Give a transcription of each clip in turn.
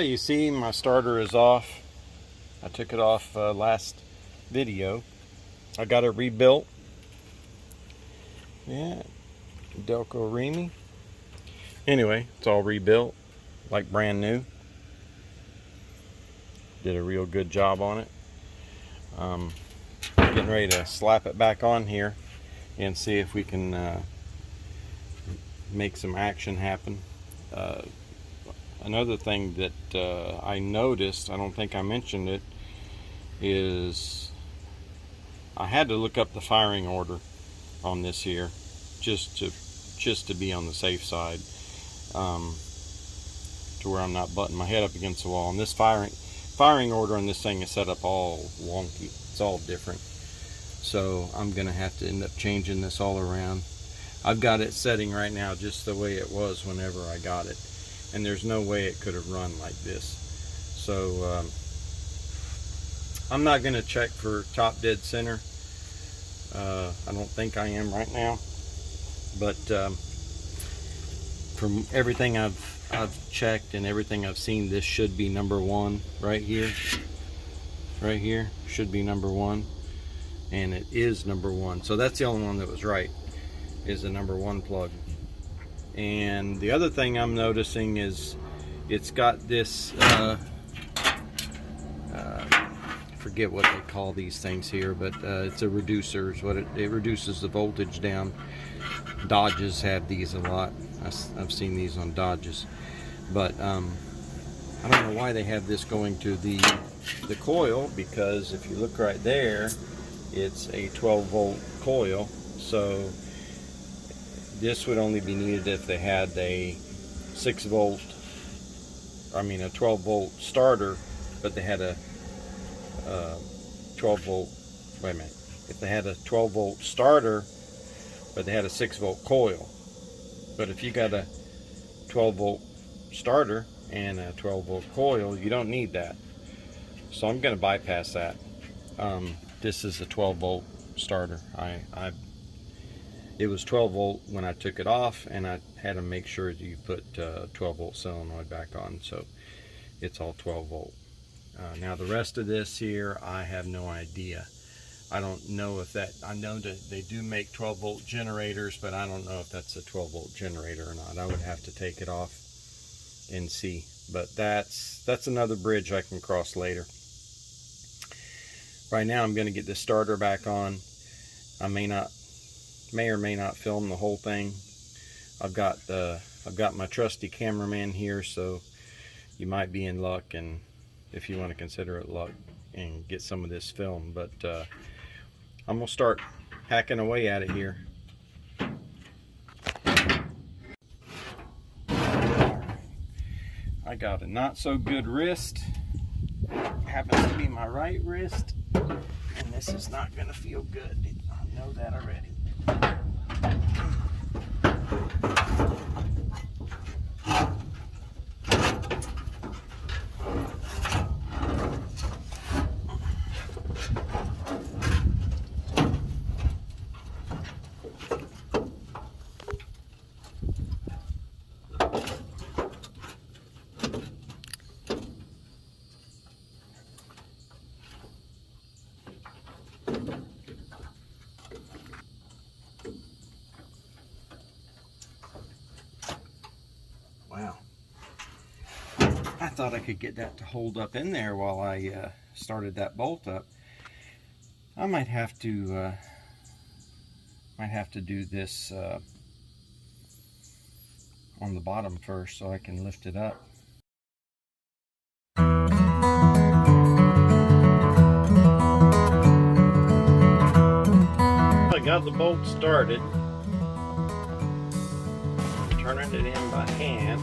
Okay, you see my starter is off. I took it off last video. I got it rebuilt. Yeah, Delco Remy. Anyway, it's all rebuilt like brand new. Did a real good job on it. Getting ready to slap it back on here and see if we can make some action happen. Another thing that I noticed, I don't think I mentioned it, is I had to look up the firing order on this here just to be on the safe side, to where I'm not butting my head up against the wall. And this firing order on this thing is set up all wonky. It's all different. So I'm gonna have to end up changing this all around. I've got it setting right now just the way it was whenever I got it, and there's no way it could have run like this. So I'm not gonna check for top dead center. I don't think I am right now, but from everything I've checked and everything I've seen, this should be number one right here. Right here should be number one, and it is number one. So that's the only one that was right, is the number one plug. And the other thing I'm noticing is it's got this forget what they call these things here, but it's a reducer. Is what it reduces the voltage down. Dodges have these a lot. I've seen these on Dodges, but I don't know why they have this going to the coil, because if you look right there, it's a 12-volt coil. So this would only be needed if they had a 12-volt starter, but they had a 12-volt, wait a minute, if they had a 12-volt starter, but they had a 6-volt coil. But if you got a 12-volt starter and a 12-volt coil, you don't need that. So I'm going to bypass that. This is a 12-volt starter. It was 12-volt when I took it off, and I had to make sure that you put 12-volt solenoid back on, so it's all 12-volt. Now the rest of this here, I have no idea. I don't know if that, I know that they do make 12-volt generators, but I don't know if that's a 12-volt generator or not. I would have to take it off and see. But that's another bridge I can cross later. Right now I'm going to get this starter back on. I may or may not film the whole thing. I've got my trusty cameraman here, so you might be in luck, and if you want to consider it luck, and get some of this film. But I'm gonna start hacking away at it here. I got a not so good wrist. Happens to be my right wrist, and this is not gonna feel good. I know that already. Wow. I thought I could get that to hold up in there while I started that bolt up. I might have to do this on the bottom first so I can lift it up. I got the bolt started. Turning it in by hand.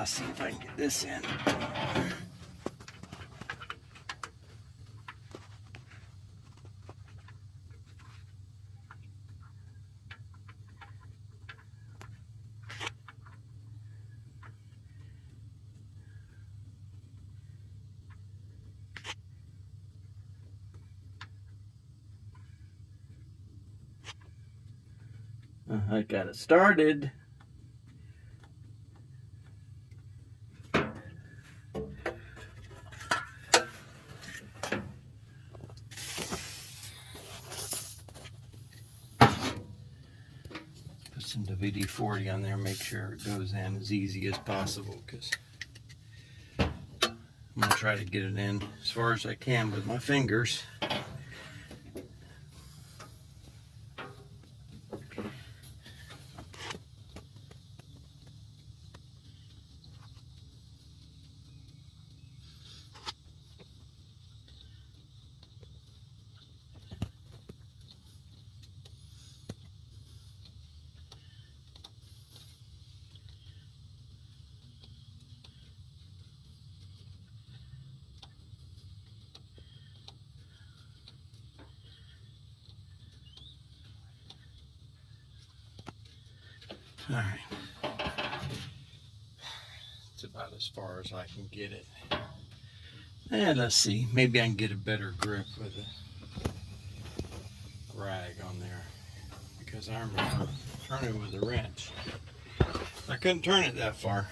Let's see if I can get this in. I got it started. Put some WD-40 on there, make sure it goes in as easy as possible, because I'm going to try to get it in as far as I can with my fingers. All right, it's about as far as I can get it. And let's see, maybe I can get a better grip with a rag on there, because I remember turning with a wrench. I couldn't turn it that far.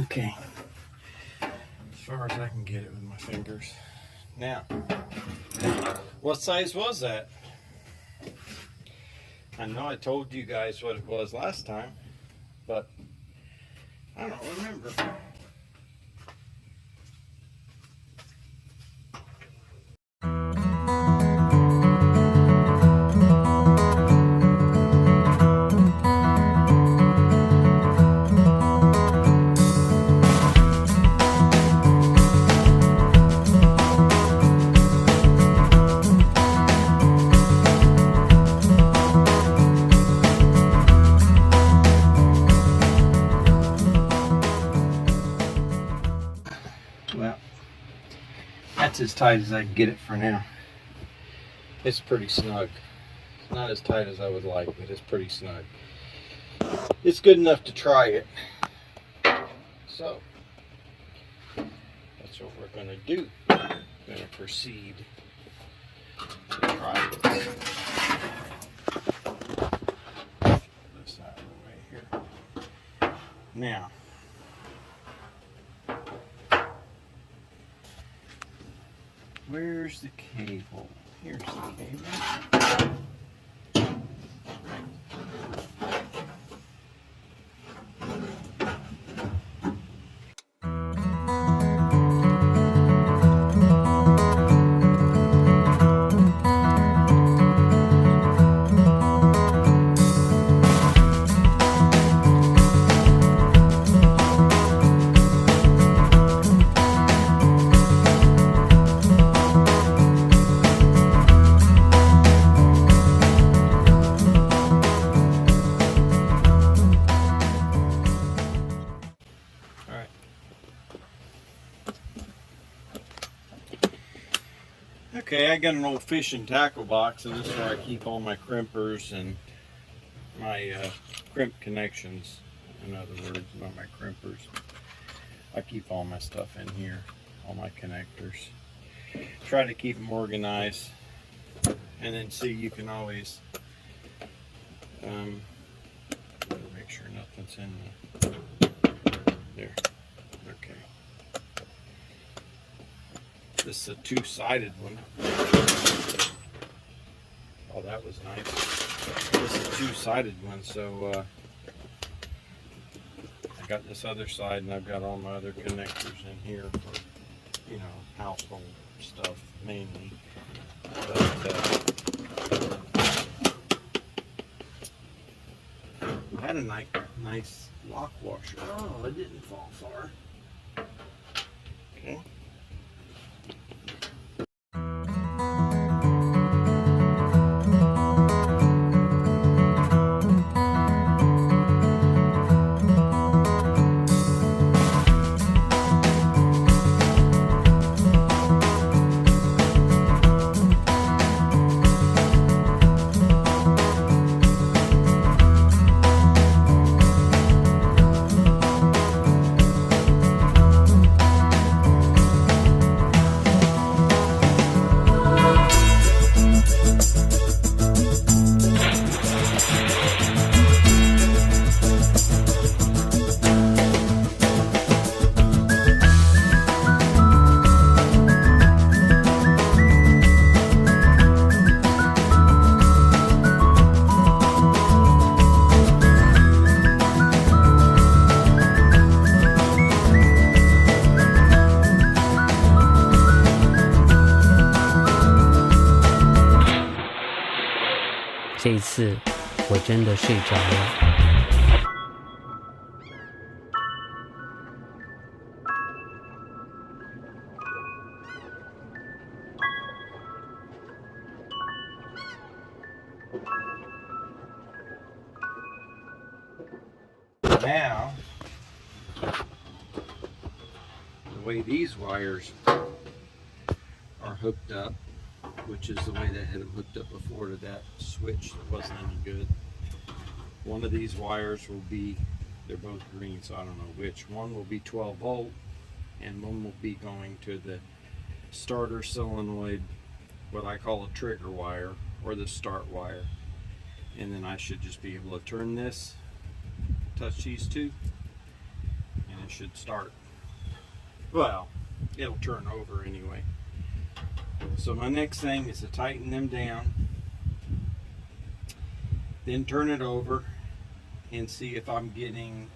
Okay, as far as I can get it with my fingers. Now, what size was that? I know I told you guys what it was last time, but I don't remember. Well, that's as tight as I can get it for now. It's pretty snug. It's not as tight as I would like, but it's pretty snug. It's good enough to try it. So, that's what we're going to do. We're going to proceed to try it. This out of the way here. Now, where's the cable? Here's the cable. Okay, I got an old fishing tackle box, and this is where I keep all my crimpers and my crimp connections. In other words, not my crimpers. I keep all my stuff in here, all my connectors. Try to keep them organized, and then see, you can always make sure nothing's in there. Okay. This is a two-sided one. Oh, that was nice. This is a two-sided one, so I got this other side, and I've got all my other connectors in here for, you know, household stuff mainly. But had a nice lock washer. Oh, it didn't fall far. Okay.这一次我真的睡着了。Now, the way these wires are hooked up, which is the way they had them hooked up before to that switch that wasn't any good. One of these wires will be, they're both green, so I don't know which. One will be 12 volt and one will be going to the starter solenoid, what I call a trigger wire, or the start wire. And then I should just be able to turn this, touch these two, and it should start. Well, it'll turn over anyway. So my next thing is to tighten them down, then turn it over and see if I'm getting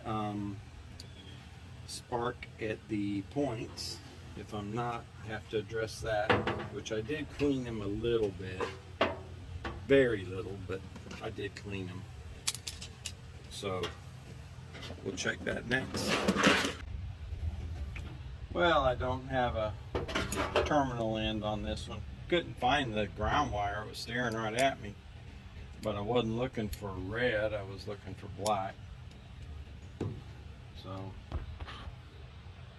spark at the points. If I'm not, I have to address that, which I did clean them a little bit, very little, but I did clean them. So we'll check that next. Well, I don't have a terminal end on this one. Couldn't find the ground wire. It was staring right at me. But I wasn't looking for red, I was looking for black. So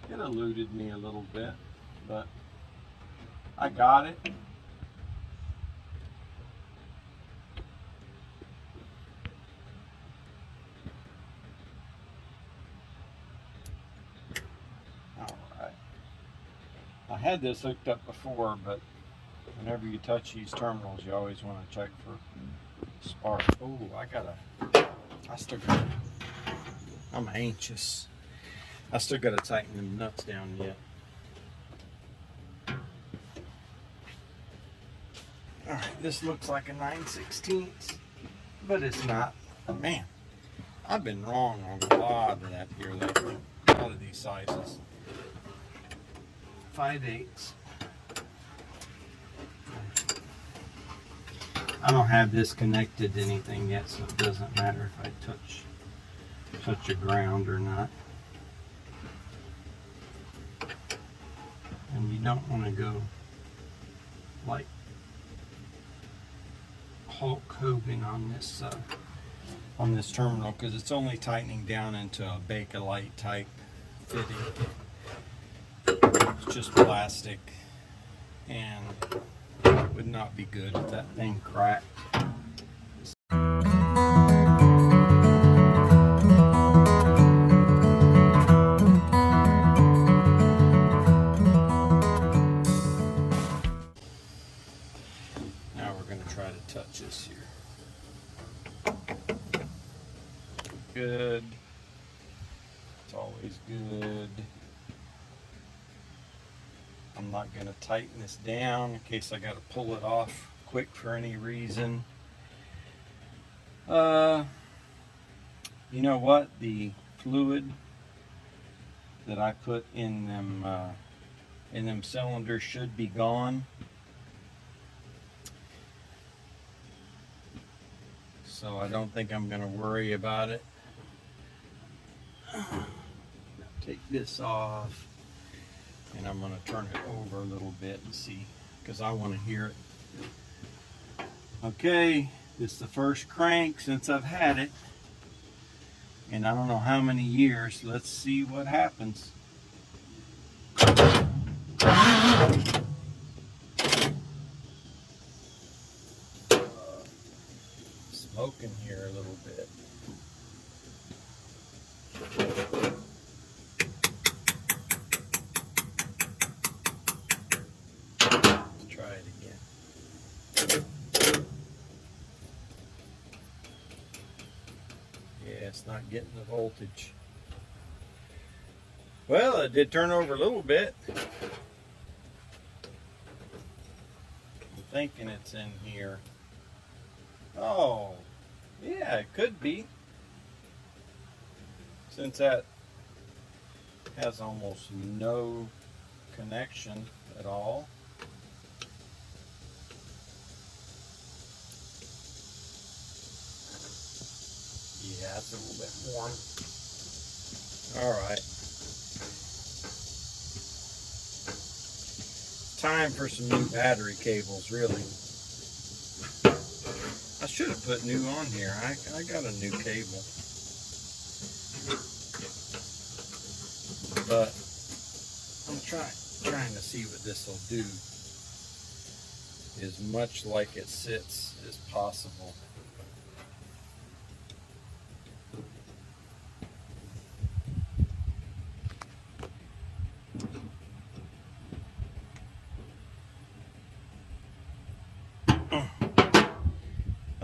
it eluded me a little bit, but I got it. I had this hooked up before, but whenever you touch these terminals, you always want to check for spark. Oh, I'm anxious. I still got to tighten them nuts down yet. All right, this looks like a 9/16, but it's not. Man, I've been wrong on a lot of that here lately. A lot of these sizes. 5/8. I don't have this connected to anything yet, so it doesn't matter if I touch the ground or not. And you don't want to go like Hulk Hogan on this terminal, because it's only tightening down into a Bakelite type fitting. It's just plastic, and it would not be good if that thing cracked. Now we're going to try to touch this here. Good. It's always good. I'm not going to tighten this down in case I got to pull it off quick for any reason. You know what? The fluid that I put in them cylinders should be gone. So I don't think I'm going to worry about it. Take this off, and I'm going to turn it over a little bit and see, because I want to hear it. Okay, this is the first crank since I've had it, and I don't know how many years. Let's see what happens. Smoking here a little bit. Let's try it again. Yeah, it's not getting the voltage. Well, it did turn over a little bit. I'm thinking it's in here. Oh, yeah, it could be. Since that has almost no connection at all. Yeah, it's a little bit warm. All right. Time for some new battery cables, really. I should have put new on here. I got a new cable. But I'm trying to see what this will do as much like it sits as possible.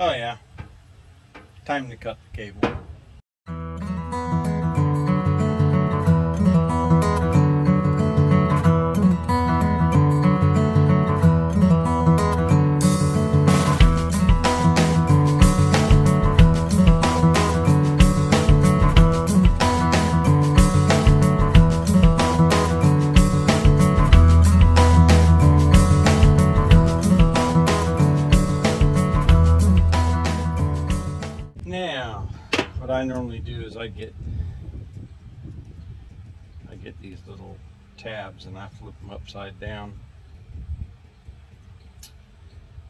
Oh yeah, time to cut the cable. Now, what I normally do is I get these little tabs and I flip them upside down.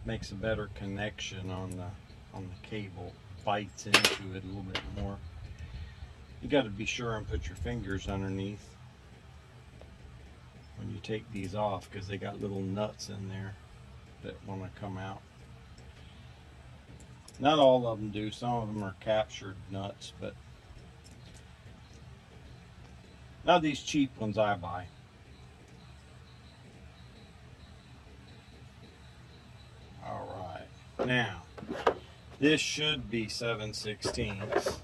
Makes a better connection on the cable. Bites into it a little bit more. You got to be sure and put your fingers underneath when you take these off, because they got little nuts in there that want to come out. Not all of them do. Some of them are captured nuts, but not these cheap ones I buy. All right, now this should be 7/16.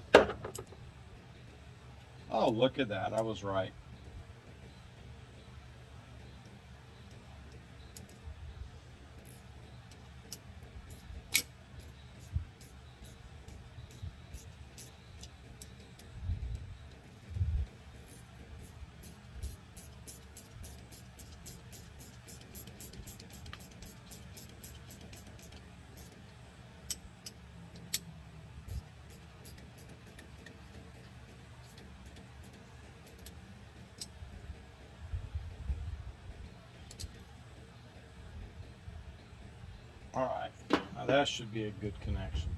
Oh, look at that! I was right. All right, now that should be a good connection.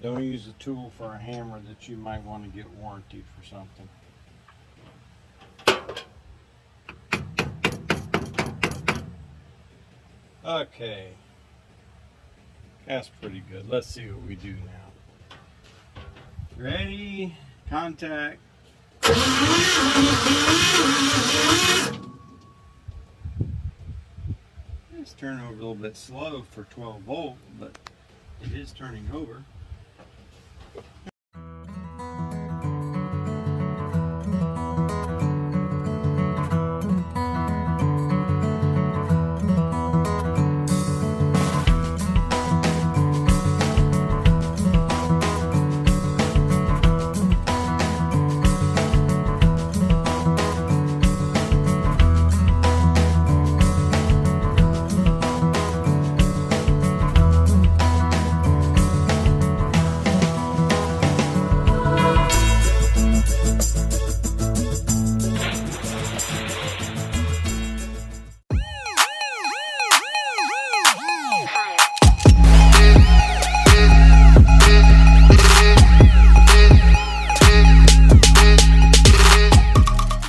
Don't use a tool for a hammer that you might want to get warranted for something. Okay, that's pretty good. Let's see what we do now. Ready? Contact. It's turning over a little bit slow for 12 volt, but it is turning over.